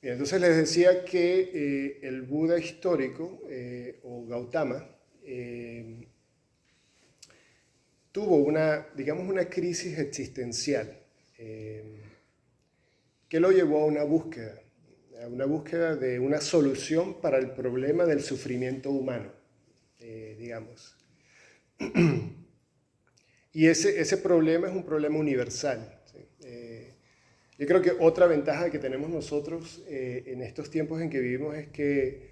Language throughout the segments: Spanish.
Bien, entonces les decía que el Buda histórico, o Gautama, tuvo digamos, una crisis existencial que lo llevó a una búsqueda de una solución para el problema del sufrimiento humano, digamos. Y ese problema es un problema universal. ¿Sí? Yo creo que otra ventaja que tenemos nosotros en estos tiempos en que vivimos es que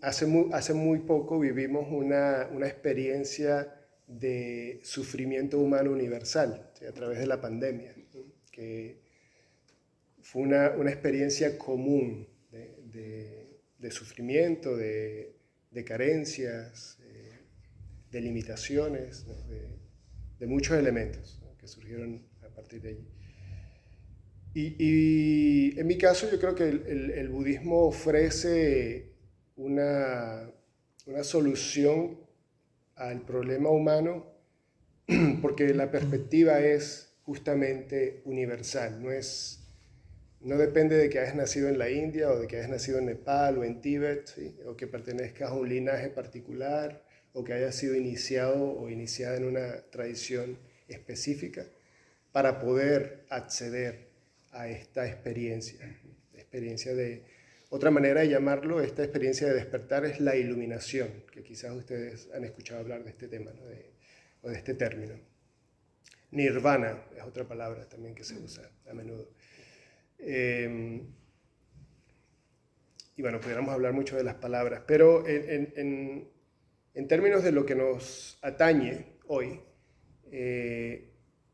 hace muy poco vivimos una experiencia de sufrimiento humano universal, ¿sí? A través de la pandemia, ¿no? Que fue una experiencia común de sufrimiento, de carencias, de limitaciones, ¿no? De muchos elementos, ¿no? Que surgieron a partir de allí. Y en mi caso yo creo que el budismo ofrece una solución al problema humano porque la perspectiva es justamente universal, no depende de que hayas nacido en la India o de que hayas nacido en Nepal o en Tíbet, ¿sí? O que pertenezcas a un linaje particular o que hayas sido iniciado o iniciada en una tradición específica para poder acceder a esta experiencia de, otra manera de llamarlo, esta experiencia de despertar es la iluminación, que quizás ustedes han escuchado hablar de este tema, ¿no? O de este término. Nirvana es otra palabra también que se usa a menudo. Y bueno, pudiéramos hablar mucho de las palabras, pero en términos de lo que nos atañe hoy,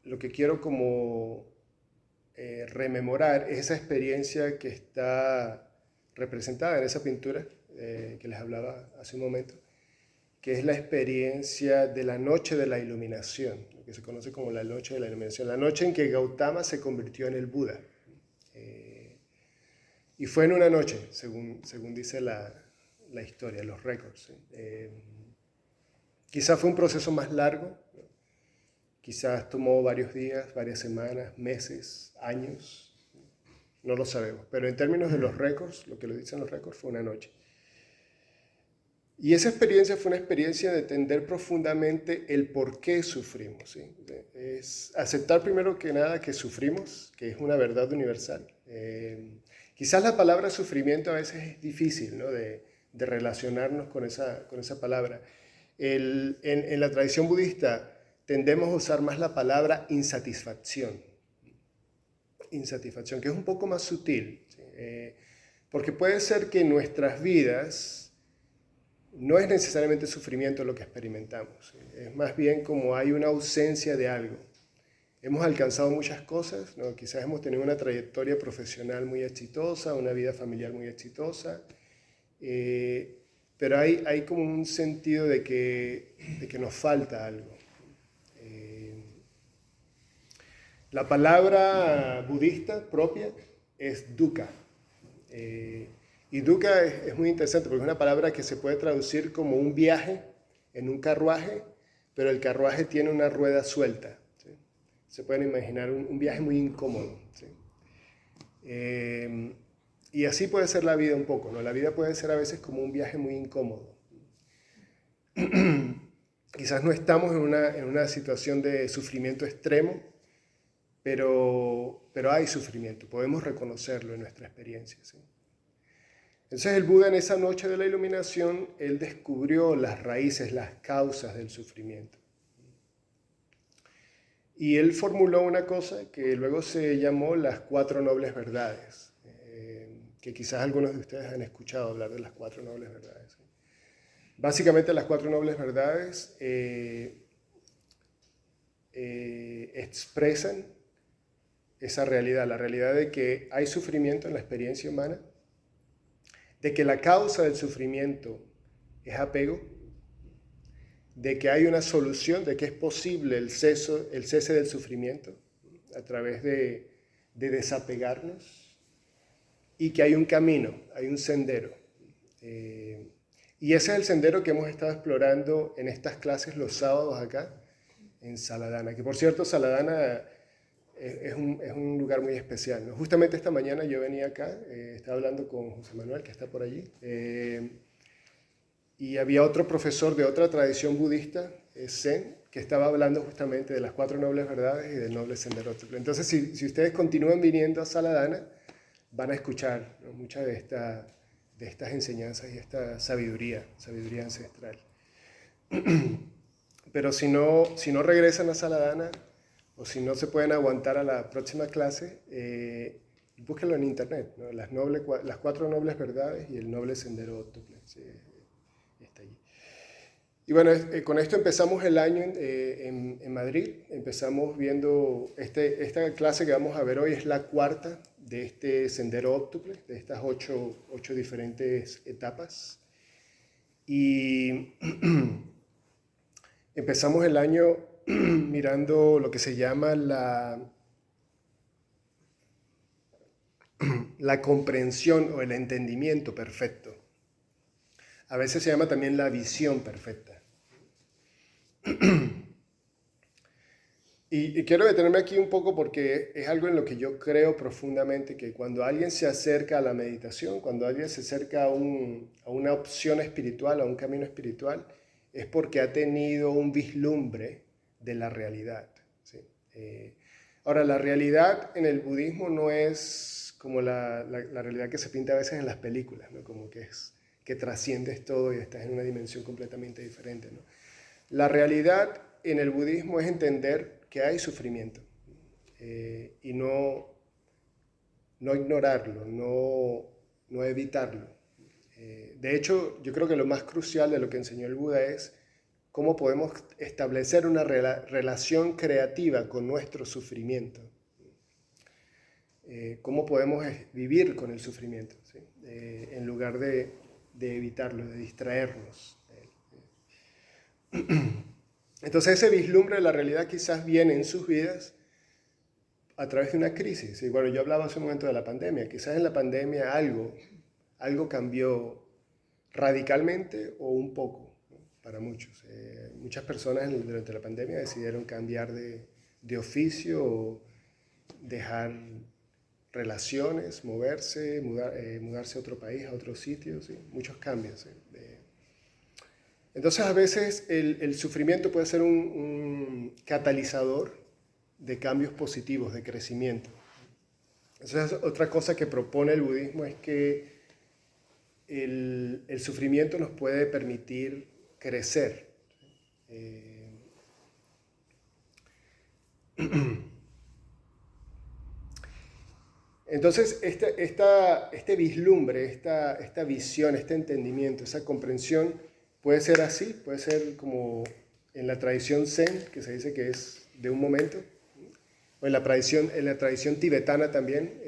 lo que quiero como rememorar es esa experiencia que está representada en esa pintura que les hablaba hace un momento, que es la experiencia de la noche de la iluminación, lo que se conoce como la noche de la iluminación, la noche en que Gautama se convirtió en el Buda. Y fue en una noche, según dice la historia, los récords. Quizás fue un proceso más largo, ¿no? Quizás tomó varios días, varias semanas, meses, años, no lo sabemos. Pero en términos de los récords, lo que lo dicen los récords, fue una noche. Y esa experiencia fue una experiencia de entender profundamente el por qué sufrimos, ¿sí? Es aceptar primero que nada que sufrimos, que es una verdad universal. Quizás la palabra sufrimiento a veces es difícil, ¿no? de relacionarnos con esa palabra. En la tradición budista tendemos a usar más la palabra insatisfacción, que es un poco más sutil, ¿sí? Porque puede ser que en nuestras vidas no es necesariamente sufrimiento lo que experimentamos, ¿sí? Es más bien como hay una ausencia de algo. Hemos alcanzado muchas cosas, ¿no? Quizás hemos tenido una trayectoria profesional muy exitosa, una vida familiar muy exitosa, pero hay como un sentido de que nos falta algo. La palabra budista propia es dukkha. Y dukkha es muy interesante porque es una palabra que se puede traducir como un viaje en un carruaje, pero el carruaje tiene una rueda suelta. ¿Sí? Se pueden imaginar un viaje muy incómodo. ¿Sí? Y así puede ser la vida un poco, ¿no? La vida puede ser a veces como un viaje muy incómodo. Quizás no estamos en una situación de sufrimiento extremo, pero hay sufrimiento, podemos reconocerlo en nuestra experiencia. ¿Sí? Entonces el Buda en esa noche de la iluminación, él descubrió las raíces, las causas del sufrimiento. Y él formuló una cosa que luego se llamó las 4 nobles verdades, que quizás algunos de ustedes han escuchado hablar de las 4 nobles verdades. ¿Sí? Básicamente las 4 nobles verdades expresan esa realidad, la realidad de que hay sufrimiento en la experiencia humana, de que la causa del sufrimiento es apego, de que hay una solución, de que es posible el cese del sufrimiento a través de desapegarnos, y que hay un camino, hay un sendero. Y ese es el sendero que hemos estado explorando en estas clases los sábados acá en Saladana, que por cierto Saladana es un lugar muy especial, ¿no? Justamente esta mañana yo venía acá, estaba hablando con José Manuel, que está por allí, y había otro profesor de otra tradición budista, Zen, que estaba hablando justamente de las 4 nobles verdades y del noble sendero octuple. Entonces, si ustedes continúan viniendo a Saladana, van a escuchar, ¿no?, muchas de estas enseñanzas y esta sabiduría ancestral. Pero si no regresan a Saladana, o si no se pueden aguantar a la próxima clase, búsquenlo en internet, ¿no? Las 4 nobles verdades y el noble sendero octuple. Sí, está allí. Y bueno, con esto empezamos el año en Madrid. Empezamos viendo, esta clase que vamos a ver hoy es la 4ª de este sendero octuple, de estas 8 diferentes etapas. Y empezamos el año mirando lo que se llama la comprensión o el entendimiento perfecto. A veces se llama también la visión perfecta. Y quiero detenerme aquí un poco porque es algo en lo que yo creo profundamente, que cuando alguien se acerca a la meditación, cuando alguien se acerca a una opción espiritual, a un camino espiritual, es porque ha tenido un vislumbre de la realidad, ¿sí? Ahora, la realidad en el budismo no es como la realidad que se pinta a veces en las películas, ¿no? Como que trasciendes todo y estás en una dimensión completamente diferente, ¿no? La realidad en el budismo es entender que hay sufrimiento, y no ignorarlo, no evitarlo. De hecho, yo creo que lo más crucial de lo que enseñó el Buda es cómo podemos establecer una relación creativa con nuestro sufrimiento. Cómo podemos vivir con el sufrimiento, ¿sí? En lugar de evitarlo, de distraernos. Entonces ese vislumbre de la realidad quizás viene en sus vidas a través de una crisis. Y bueno, yo hablaba hace un momento de la pandemia. Quizás en la pandemia algo cambió radicalmente o un poco, ¿no?, para muchos. Muchas personas durante la pandemia decidieron cambiar de oficio o dejar relaciones, moverse, mudarse a otro país, a otro sitio, ¿sí? Muchos cambios, ¿sí? Entonces a veces el sufrimiento puede ser un catalizador de cambios positivos, de crecimiento. Entonces otra cosa que propone el budismo es que el sufrimiento nos puede permitir crecer. Entonces este vislumbre, esta visión, este entendimiento, esa comprensión puede ser así, puede ser como en la tradición Zen, que se dice que es de un momento, o en la tradición tibetana también,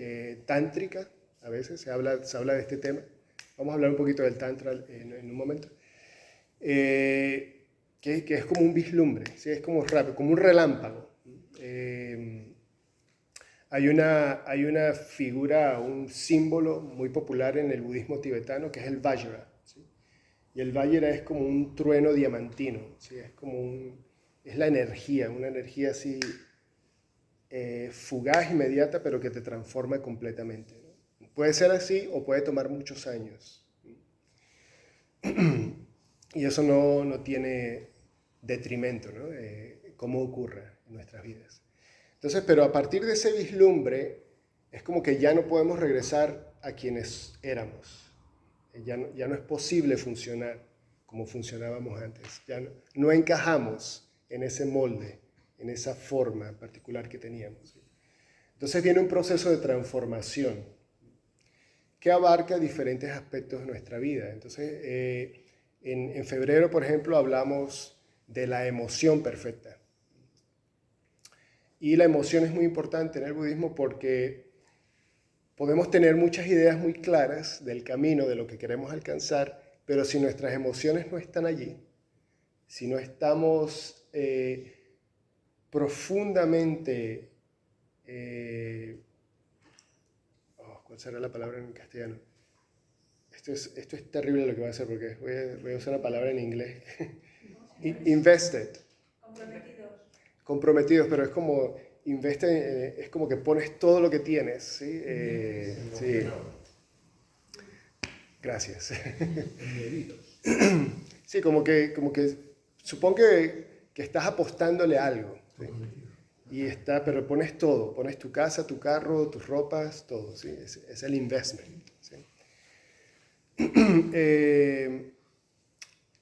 tántrica, a veces se habla de este tema. Vamos a hablar un poquito del tantra en un momento. Que es como un vislumbre, ¿sí? Es como rápido, como un relámpago. Hay una figura, un símbolo muy popular en el budismo tibetano que es el Vajra, ¿sí? Y el Vajra es como un trueno diamantino, ¿sí? Es la energía, una energía así fugaz, inmediata, pero que te transforma completamente, ¿no? Puede ser así o puede tomar muchos años. Y eso no tiene detrimento, ¿no? Cómo ocurra en nuestras vidas. Entonces, pero a partir de ese vislumbre, es como que ya no podemos regresar a quienes éramos. Ya no es posible funcionar como funcionábamos antes. Ya no encajamos en ese molde, en esa forma particular que teníamos. Entonces viene un proceso de transformación que abarca diferentes aspectos de nuestra vida. Entonces, en febrero, por ejemplo, hablamos de la emoción perfecta. Y la emoción es muy importante en el budismo porque podemos tener muchas ideas muy claras del camino, de lo que queremos alcanzar, pero si nuestras emociones no están allí, si no estamos profundamente... ¿cuál será la palabra en castellano? Esto es terrible lo que voy a hacer porque voy a usar una palabra en inglés. Invested. Comprometidos, pero es como es como que pones todo lo que tienes, ¿sí? Sí. Gracias. Sí, como que supongo que estás apostándole algo, ¿sí? Pero pones todo, pones tu casa, tu carro, tus ropas, todo, ¿sí? Es el investment, ¿sí?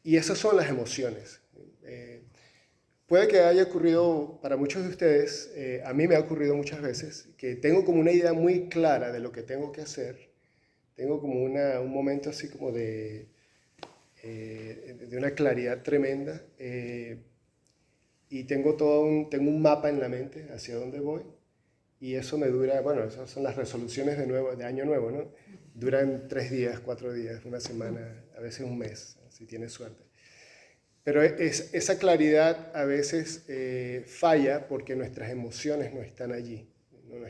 Y esas son las emociones. Puede que haya ocurrido para muchos de ustedes, a mí me ha ocurrido muchas veces, que tengo como una idea muy clara de lo que tengo que hacer, tengo como un momento así como de una claridad tremenda, y tengo tengo un mapa en la mente hacia dónde voy, y eso me dura, bueno, esas son las resoluciones de año nuevo, ¿no? Duran 3 días, 4 días, una semana, a veces un mes, si tienes suerte. Pero esa claridad a veces falla porque nuestras emociones no están allí, no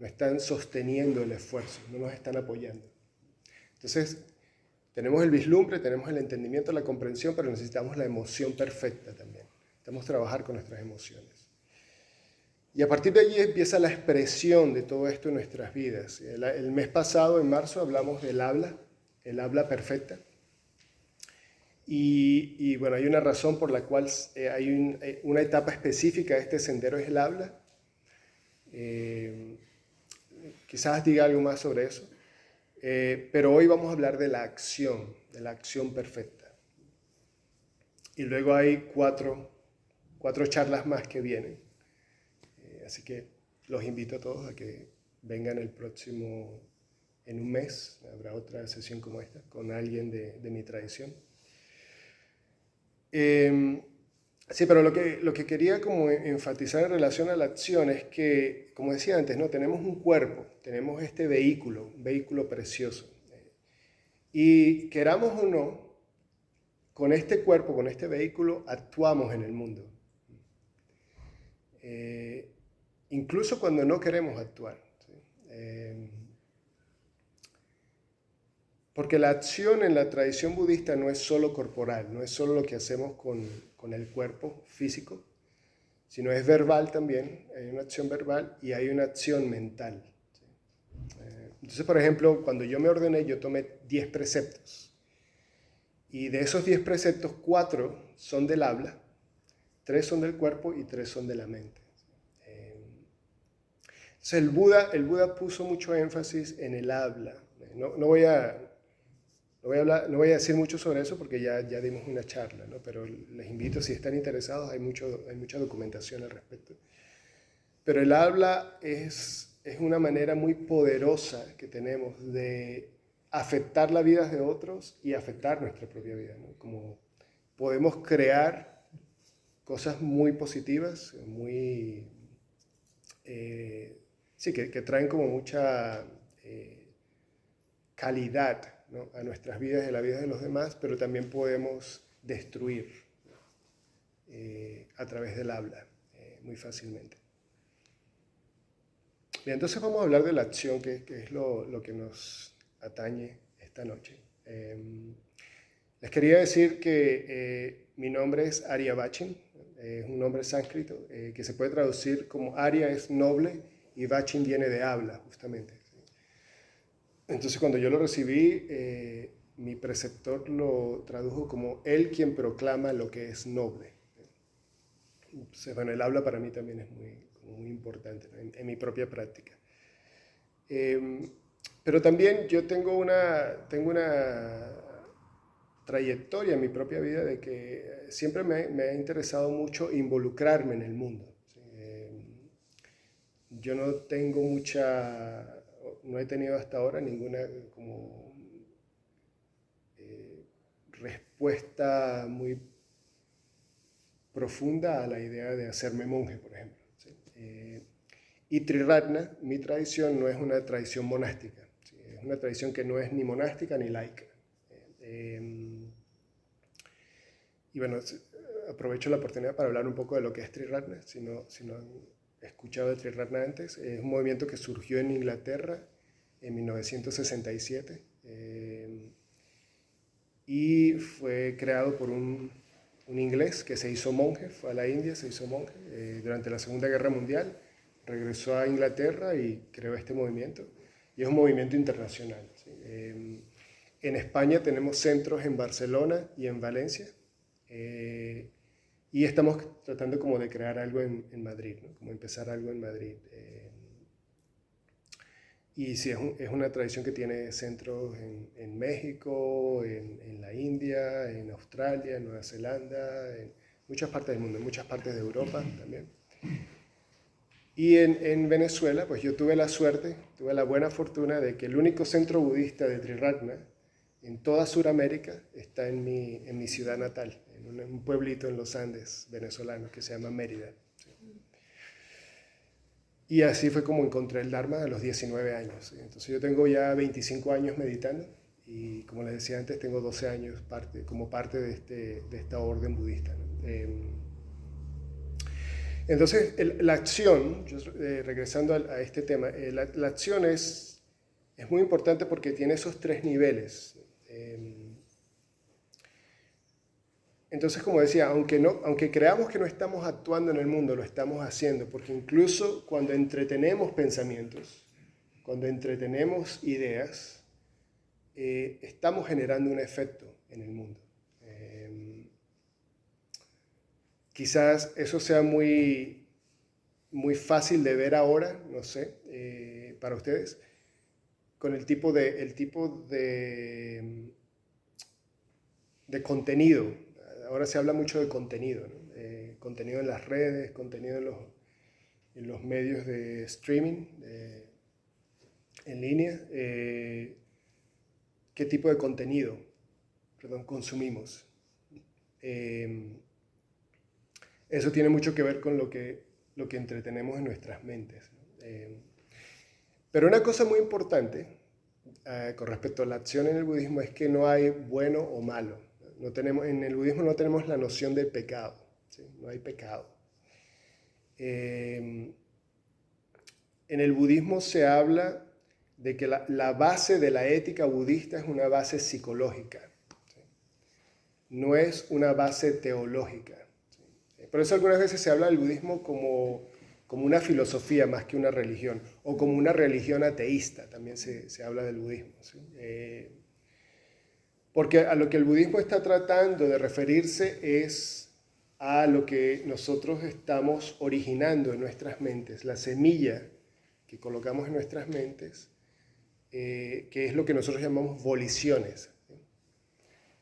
están sosteniendo el esfuerzo, no nos están apoyando. Entonces, tenemos el vislumbre, tenemos el entendimiento, la comprensión, pero necesitamos la emoción perfecta también. Necesitamos trabajar con nuestras emociones. Y a partir de allí empieza la expresión de todo esto en nuestras vidas. El mes pasado, en marzo, hablamos del habla, el habla perfecta. Y bueno, hay una razón por la cual hay una etapa específica de este sendero, es el habla. Quizás diga algo más sobre eso. Pero hoy vamos a hablar de la acción perfecta. Y luego hay cuatro charlas más que vienen. Así que los invito a todos a que vengan en un mes, habrá otra sesión como esta, con alguien de mi tradición. Sí, pero lo que quería como enfatizar en relación a la acción es que, como decía antes, ¿no? Tenemos un cuerpo, tenemos este un vehículo precioso. Y queramos o no, con este cuerpo, con este vehículo, actuamos en el mundo. Incluso cuando no queremos actuar, ¿sí? Porque la acción en la tradición budista no es solo corporal, no es solo lo que hacemos con el cuerpo físico, sino es verbal también, hay una acción verbal y hay una acción mental. ¿Sí? Entonces, por ejemplo, cuando yo me ordené, yo tomé 10 preceptos. Y de esos 10 preceptos, 4 son del habla, 3 son del cuerpo y 3 son de la mente. Entonces el Buda puso mucho énfasis en el habla. No voy a decir mucho sobre eso porque ya dimos una charla, ¿no? Pero les invito, si están interesados, hay mucha documentación al respecto. Pero el habla es una manera muy poderosa que tenemos de afectar la vida de otros y afectar nuestra propia vida, ¿no? Como podemos crear cosas muy positivas, sí, que traen como mucha calidad, ¿no? A nuestras vidas y a la vida de los demás, pero también podemos destruir a través del habla muy fácilmente. Bien, entonces vamos a hablar de la acción, que es lo que nos atañe esta noche. Les quería decir que mi nombre es Arya Bachin, es un nombre sánscrito que se puede traducir como Arya es noble y Bachin viene de habla, justamente. Entonces cuando yo lo recibí, mi preceptor lo tradujo como él quien proclama lo que es noble. Entonces, bueno, el habla para mí también es muy importante, ¿no? En mi propia práctica. Pero también yo tengo una trayectoria en mi propia vida de que siempre me ha interesado mucho involucrarme en el mundo. ¿Sí? Yo no he tenido hasta ahora ninguna como respuesta muy profunda a la idea de hacerme monje, por ejemplo. ¿Sí? Y Triratna, mi tradición, no es una tradición monástica, ¿sí? Es una tradición que no es ni monástica ni laica. Y bueno, aprovecho la oportunidad para hablar un poco de lo que es Triratna, si no han escuchado de Triratna antes. Es un movimiento que surgió en Inglaterra en 1967 y fue creado por un un inglés que se hizo monje, fue a la India, se hizo monje durante la Segunda Guerra Mundial, regresó a Inglaterra y creó este movimiento. Y es un movimiento internacional, ¿sí? En España tenemos centros en Barcelona y en Valencia. Y estamos tratando como de crear algo en Madrid, ¿no? Como empezar algo en Madrid. Y sí, es una tradición que tiene centros en México, en la India, en Australia, en Nueva Zelanda, en muchas partes del mundo, en muchas partes de Europa también. Y en Venezuela, pues yo tuve la buena fortuna de que el único centro budista de Triratna en toda Sudamérica está en mi ciudad natal, en un pueblito en los Andes venezolano que se llama Mérida. ¿Sí? Y así fue como encontré el Dharma a los 19 años. ¿Sí? Entonces yo tengo ya 25 años meditando y como les decía antes, tengo 12 años como parte de esta orden budista, ¿no? Entonces, la acción, regresando a este tema, la acción es muy importante porque tiene esos tres niveles. Entonces, como decía, aunque creamos que no estamos actuando en el mundo, lo estamos haciendo, porque incluso cuando entretenemos pensamientos, cuando entretenemos ideas, estamos generando un efecto en el mundo. Quizás eso sea muy, muy fácil de ver ahora, no sé, para ustedes, con el tipo de contenido. Ahora se habla mucho de contenido, ¿no? Contenido en las redes, contenido en los medios de streaming, en línea. ¿Qué tipo de contenido, consumimos? Eso tiene mucho que ver con lo que entretenemos en nuestras mentes, ¿no? Pero una cosa muy importante con respecto a la acción en el budismo es que no hay bueno o malo. En el budismo no tenemos la noción del pecado, ¿sí? No hay pecado. En el budismo se habla de que la base de la ética budista es una base psicológica, ¿sí? No es una base teológica. Por eso algunas veces se habla del budismo como una filosofía más que una religión, o como una religión ateísta, también se habla del budismo, ¿sí? Porque a lo que el budismo está tratando de referirse es a lo que nosotros estamos originando en nuestras mentes, la semilla que colocamos en nuestras mentes, que es lo que nosotros llamamos voliciones.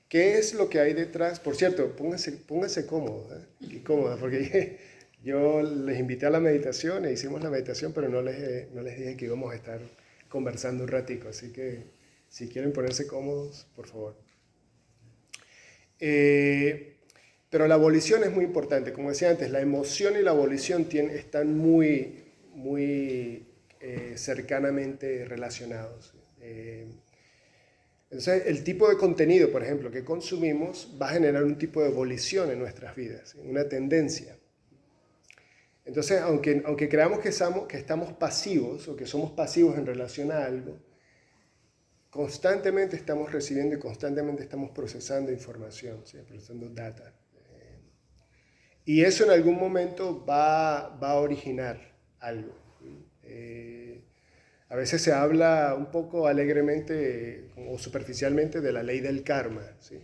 ¿Qué es lo que hay detrás? Por cierto, pónganse cómodos, y cómodas, porque yo les invité a la meditación e hicimos la meditación, pero no les dije que íbamos a estar conversando un ratico, así que si quieren ponerse cómodos, por favor. Pero la volición es muy importante. Como decía antes, la emoción y la volición están muy, muy cercanamente relacionados. Entonces, el tipo de contenido, por ejemplo, que consumimos va a generar un tipo de volición en nuestras vidas, una tendencia. Entonces, aunque creamos que estamos pasivos o que somos pasivos en relación a algo, constantemente estamos recibiendo y constantemente estamos procesando información, ¿sí? Procesando data. Y eso en algún momento va a originar algo. A veces se habla un poco alegremente o superficialmente de la ley del karma, ¿sí?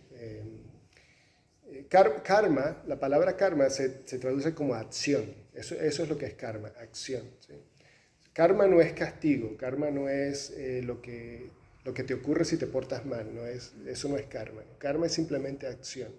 Karma, la palabra karma se traduce como acción. Eso es lo que es karma, acción, ¿sí? Karma no es castigo, karma no es lo que te ocurre si te portas mal, eso no es karma. Karma es simplemente acción.